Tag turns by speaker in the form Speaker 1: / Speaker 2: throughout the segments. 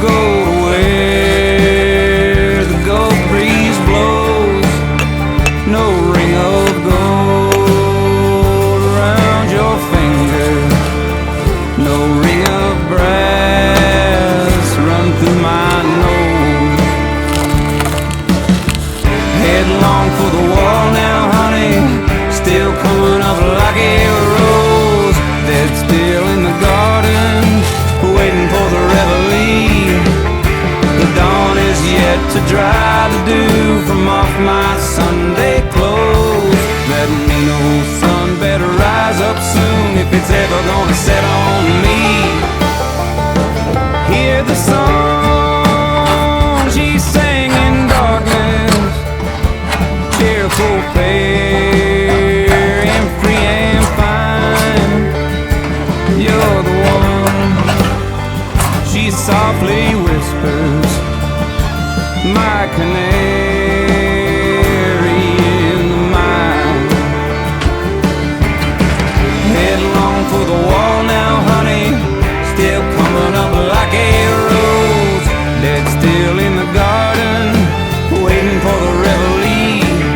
Speaker 1: go to where the gold breeze blows. No ring of gold around your finger, no ring of brass run through my nose. Headlong for the wall now, honey, still coming up like a rose. Dead still in the garden, waiting for the reveille. The dawn is yet to dry the dew from off my Sunday clothes. That mean old sun better rise up soon if it's ever gonna set on me. Hear the song she sang in darkness, cheerful, fair and free and fine. You're the one, she softly whispers, my canary in the mine. Headlong for the wall now, honey, still coming up like a rose. Dead still in the garden, waiting for the reveille.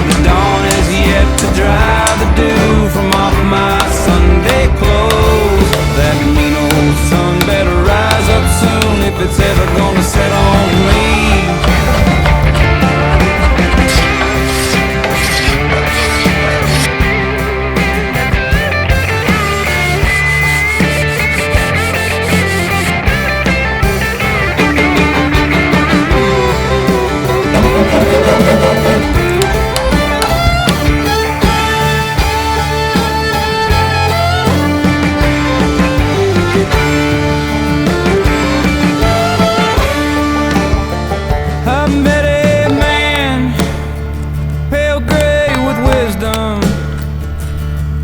Speaker 1: The dawn is yet to dry the dew from off my Sunday clothes. That mean old sun better rise up soon if it's ever gonna set on me. I met a man, pale gray with wisdom,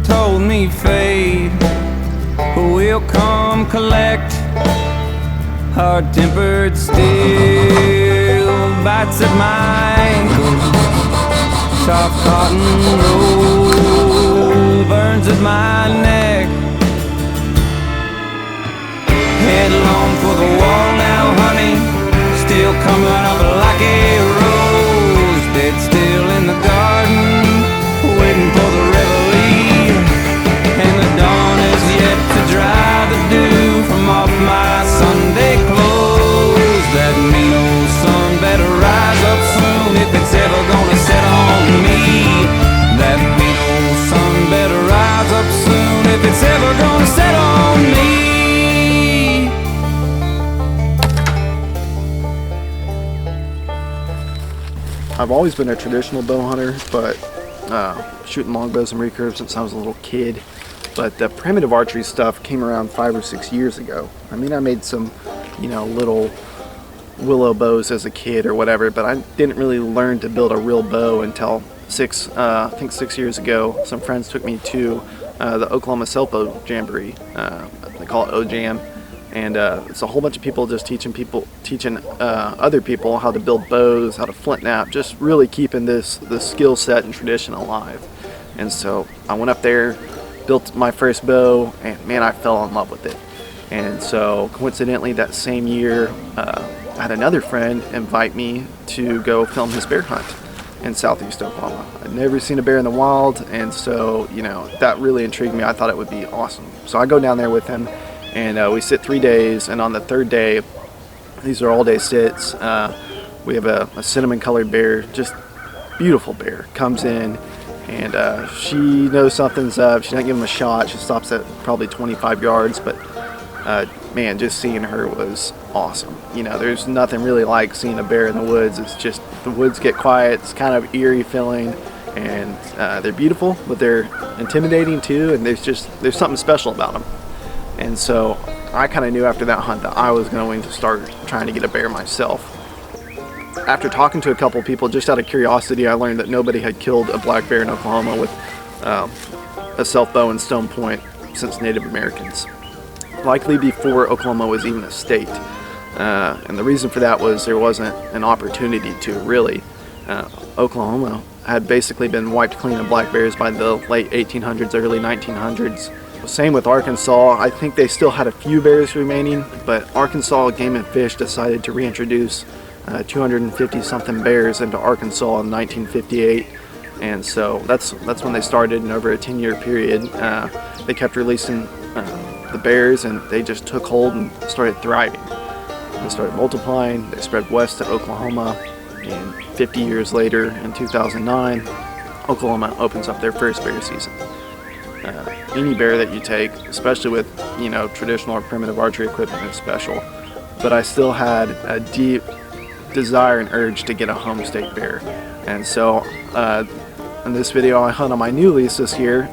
Speaker 1: told me fate will come collect. Hard-tempered still bites at my ankles, soft cotton roll burns at my neck. Headlong for the wall now, honey, still coming up like a rose. Dead still in the garden, waiting for the reveille. And the dawn is yet to dry the dew from off my Sunday clothes. That mean old sun better rise up soon if it's ever gonna set on me. That mean old sun better rise up soon if it's ever gonna set on me.
Speaker 2: I've always been a traditional bow hunter, but shooting longbows and recurves since I was a little kid. But the primitive archery stuff came around 5 or 6 years ago. I mean, I made some, little willow bows as a kid or whatever, but I didn't really learn to build a real bow until I think 6 years ago. Some friends took me to the Oklahoma Selfbow Jamboree. They call it OJAM. And it's a whole bunch of people just teaching other people how to build bows, how to flint knap, just really keeping this skill set and tradition alive. And so I went up there, built my first bow, and man, I fell in love with it. And so coincidentally that same year, I had another friend invite me to go film his bear hunt in southeast Oklahoma. I'd never seen a bear in the wild, and so that really intrigued me. I thought it would be awesome. So I go down there with him. And we sit 3 days, and on the third day, these are all-day sits. We have a cinnamon colored bear, just beautiful bear, comes in, and she knows something's up. She doesn't give him a shot. She stops at probably 25 yards, but man, just seeing her was awesome. There's nothing really like seeing a bear in the woods. It's just, the woods get quiet, it's kind of eerie feeling, and they're beautiful, but they're intimidating too, and there's something special about them. And so I kind of knew after that hunt that I was going to start trying to get a bear myself. After talking to a couple people, just out of curiosity, I learned that nobody had killed a black bear in Oklahoma with a self-bow and stone point since Native Americans, likely before Oklahoma was even a state. And the reason for that was there wasn't an opportunity to really. Oklahoma had basically been wiped clean of black bears by the late 1800s, early 1900s. Same with Arkansas. I think they still had a few bears remaining, but Arkansas Game and Fish decided to reintroduce 250 something bears into Arkansas in 1958, and so that's when they started. And over a 10-year period, they kept releasing the bears, and they just took hold and started thriving. They started multiplying. They spread west to Oklahoma, and 50 years later, in 2009, Oklahoma opens up their first bear season. Any bear that you take, especially with traditional or primitive archery equipment, is special. But I still had a deep desire and urge to get a home state bear, and so in this video I hunt on my new lease this year.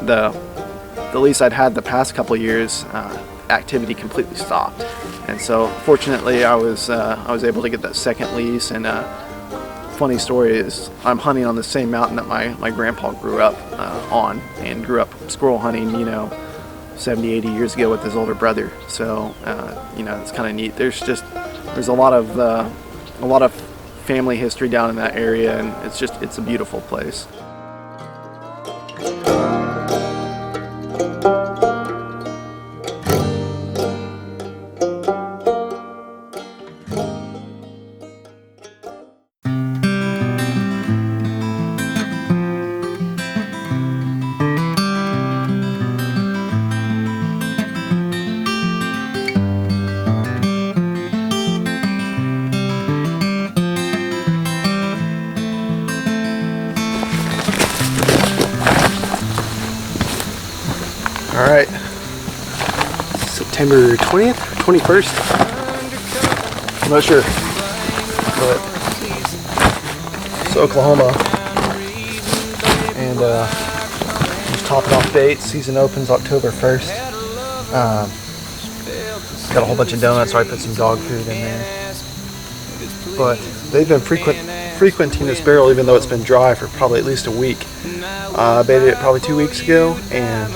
Speaker 2: The lease I'd had the past couple years, activity completely stopped, and so fortunately I was able to get that second lease. And funny story is, I'm hunting on the same mountain that my grandpa grew up on, and grew up squirrel hunting 70-80 years ago with his older brother. So it's kind of neat. There's a lot of family history down in that area, and it's a beautiful place. All right, September 20th, 21st, I'm not sure, but it's Oklahoma, and just topping off bait. Season opens October 1st. Got a whole bunch of donuts, so I put some dog food in there. But they've been frequenting this barrel, even though it's been dry for probably at least a week. I baited it probably 2 weeks ago, and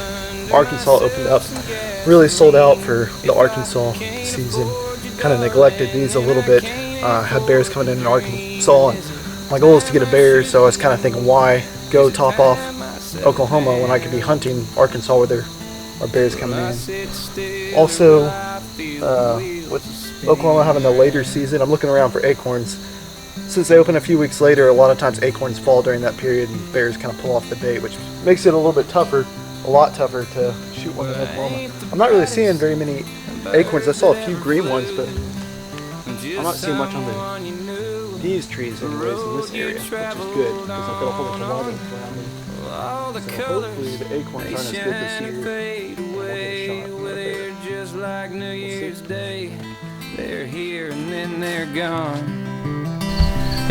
Speaker 2: Arkansas opened up, really sold out for the Arkansas season. Kind of neglected these a little bit. Had bears coming in Arkansas, and my goal is to get a bear, so I was kind of thinking, why go top off Oklahoma when I could be hunting Arkansas where there are bears coming in. Also, with Oklahoma having a later season, I'm looking around for acorns. Since they open a few weeks later, a lot of times acorns fall during that period, and bears kind of pull off the bait, which makes it a little bit tougher. A lot tougher to shoot one in Oklahoma. I'm not really seeing very many acorns. I saw a few green ones, but I'm not seeing much on these trees anyways in this area, which is good, because I've got a whole bunch of wildings around me. So hopefully the acorns aren't as good this year. They're just like New Year's Day.
Speaker 1: They're here and then they're gone.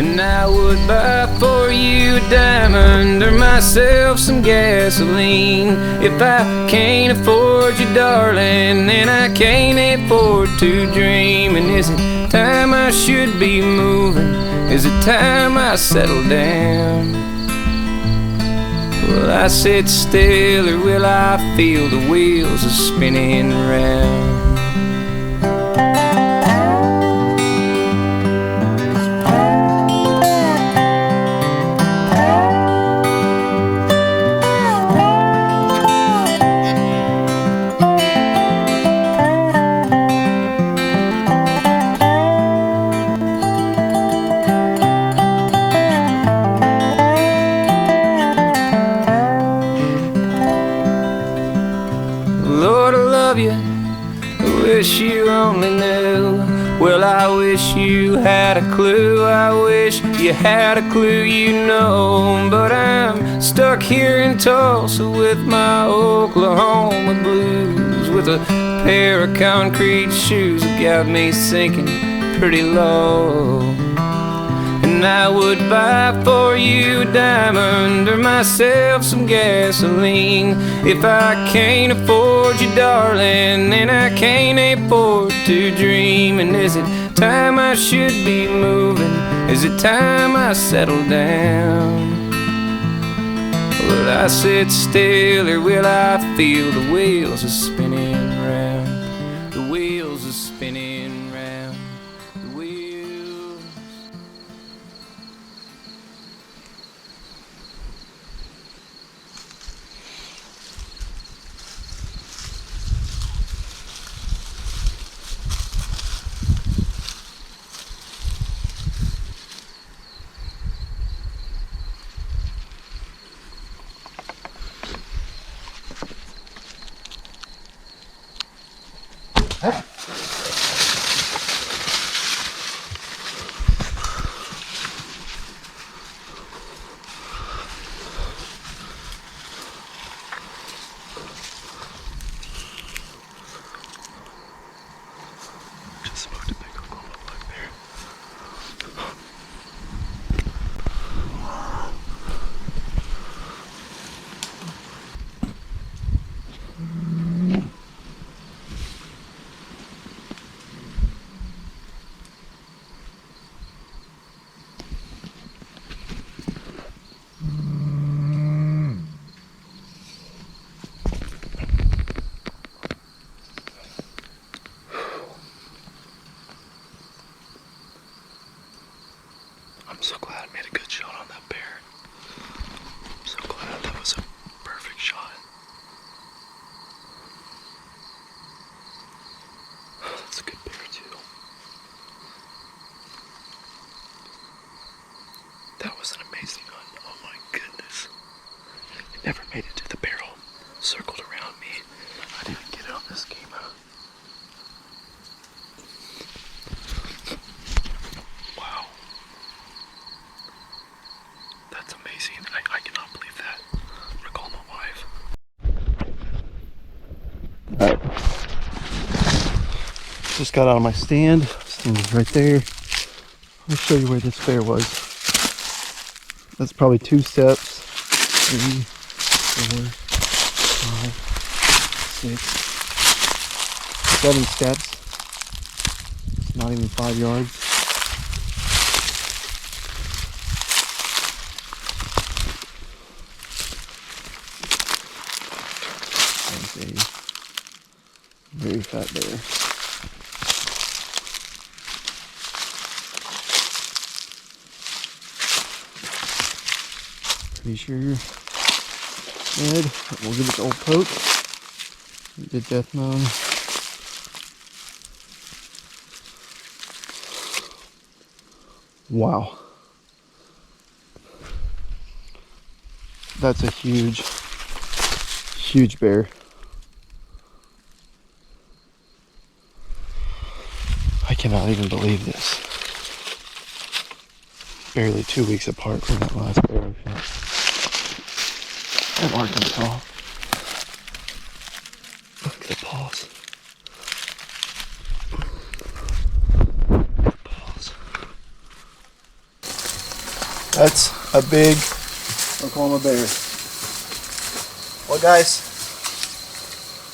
Speaker 1: And I would buy for you a diamond or myself some gasoline. If I can't afford you, darling, then I can't afford to dream. And is it time I should be moving? Is it time I settle down? Will I sit still, or will I feel the wheels are spinning round? Wish you only knew. Well, I wish you had a clue. I wish you had a clue, but I'm stuck here in Tulsa with my Oklahoma blues, with a pair of concrete shoes that got me sinking pretty low. And I would buy for you a diamond or myself some gasoline. If I can't afford you, darling, then I can't afford to dream. And is it time I should be moving? Is it time I settle down? Will I sit still, or will I feel the wheels are spinning round? The wheels are spinning round. The wheels.
Speaker 2: smoked a big Oklahoma black bear. I'm so glad I made a good shot on that bear. I'm so glad that was a perfect shot. That's a good bear too. That was an amazing hunt. Oh my goodness. It never made it to the barrel. Circled around me. I didn't get it on this game. Wow. That's amazing. I cannot believe that. I'm gonna call my wife. Alright. Just got out of my stand. Stand is right there. Let me show you where this bear was. That's probably 2 steps. 3, 4, 5, 6, 7 steps. It's not even 5 yards. That's a very fat bear. Pretty sure dead. We'll give it the old poke. We did death moan. Wow. That's a huge, huge bear. I cannot even believe this. Barely 2 weeks apart from that last bear I shot in Arkansas. Look at the paws. The paws. That's a big Oklahoma bear. Well guys,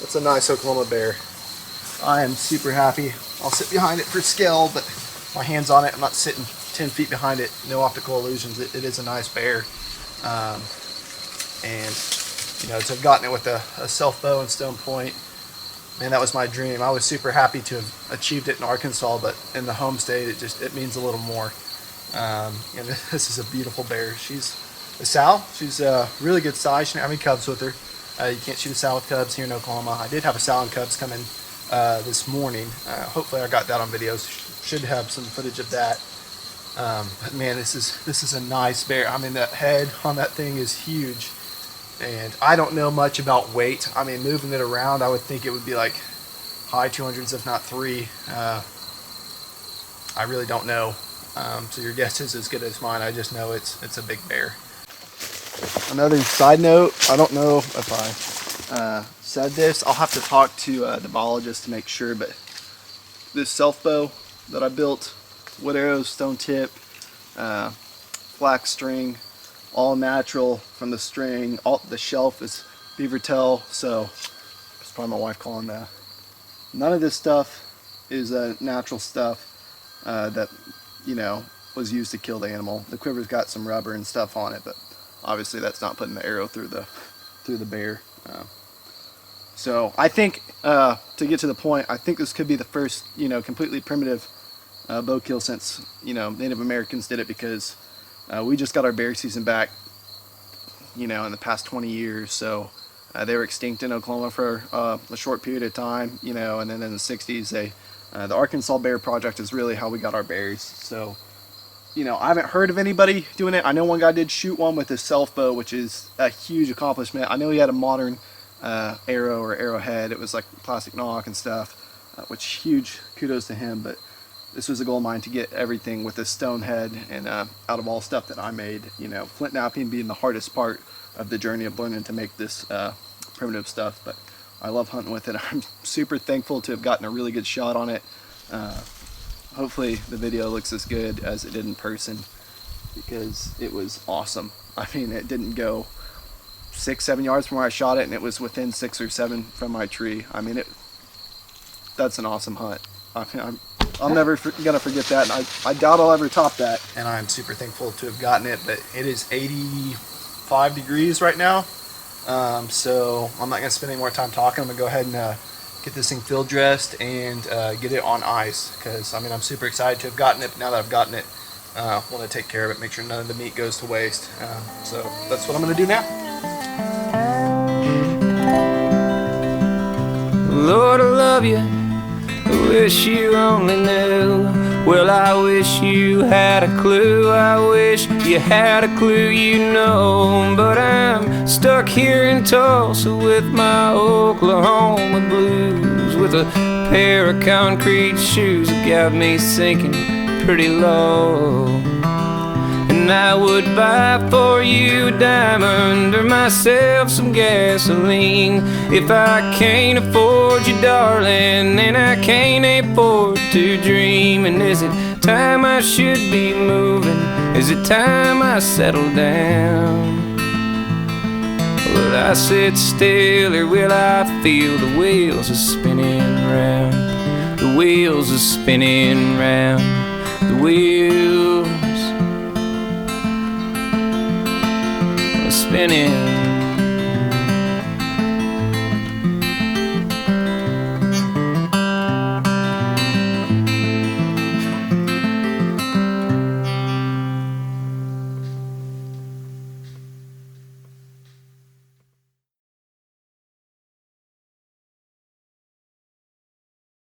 Speaker 2: that's a nice Oklahoma bear. I am super happy. I'll sit behind it for scale, but my hand's on it. I'm not sitting 10 feet behind it. No optical illusions. It is a nice bear. And you know, to have gotten it with a self-bow and stone point, man, that was my dream. I was super happy to have achieved it in Arkansas, but in the home state, it means a little more. And this is a beautiful bear. She's a sow. She's a really good size. She didn't have any cubs with her. You can't shoot a sow with cubs here in Oklahoma. I did have a sow and cubs come in this morning. Hopefully I got that on video. Should have some footage of that. But man, this is a nice bear. I mean, that head on that thing is huge. And I don't know much about weight. I mean, moving it around, I would think it would be like high 200s, if not 3. I really don't know. So your guess is as good as mine. I just know it's a big bear. Another side note, I don't know if I said this. I'll have to talk to the biologist to make sure, but this self-bow that I built, wood arrows, stone tip, flax string, all natural from the string. All the shelf is beaver tail, so it's probably my wife calling that. None of this stuff is natural stuff that, you know, was used to kill the animal. The quiver's got some rubber and stuff on it, but obviously that's not putting the arrow through the bear. So I think, to get to the point, I think this could be the first, you know, completely primitive bow kill since, you know, Native Americans did it, because we just got our bear season back, you know, in the past 20 years. So they were extinct in Oklahoma for a short period of time, you know, and then in the 60s, the Arkansas Bear Project is really how we got our bears. So, you know, I haven't heard of anybody doing it. I know one guy did shoot one with his self-bow, which is a huge accomplishment. I know he had a modern arrow or arrowhead. It was like plastic knock and stuff, which huge kudos to him. But this was a goal of mine to get everything with a stone head, and out of all stuff that I made, you know, flint knapping being the hardest part of the journey of learning to make this primitive stuff. But I love hunting with it. I'm super thankful to have gotten a really good shot on it. Hopefully the video looks as good as it did in person, because it was awesome. I mean, it didn't go 6-7 yards from where I shot it, and it was within 6 or 7 from my tree. I mean, that's an awesome hunt. I mean, I'm never gonna forget that, and I doubt I'll ever top that. And I'm super thankful to have gotten it. But it is 85 degrees right now, so I'm not gonna spend any more time talking. I'm gonna go ahead and get this thing field dressed and get it on ice, because I mean, I'm super excited to have gotten it. But now that I've gotten it, I want to take care of it, make sure none of the meat goes to waste. So that's what I'm gonna do now.
Speaker 1: Lord, I love you, I wish you only knew. Well, I wish you had a clue, I wish you had a clue, you know. But I'm stuck here in Tulsa with my Oklahoma blues, with a pair of concrete shoes that got me sinking pretty low. And I would buy for you a diamond or myself some gasoline. If I can't afford you, darling, then I can't afford to dream. And is it time I should be moving? Is it time I settle down? Will I sit still, or will I feel the wheels are spinning round? The wheels are spinning round. The wheels spinning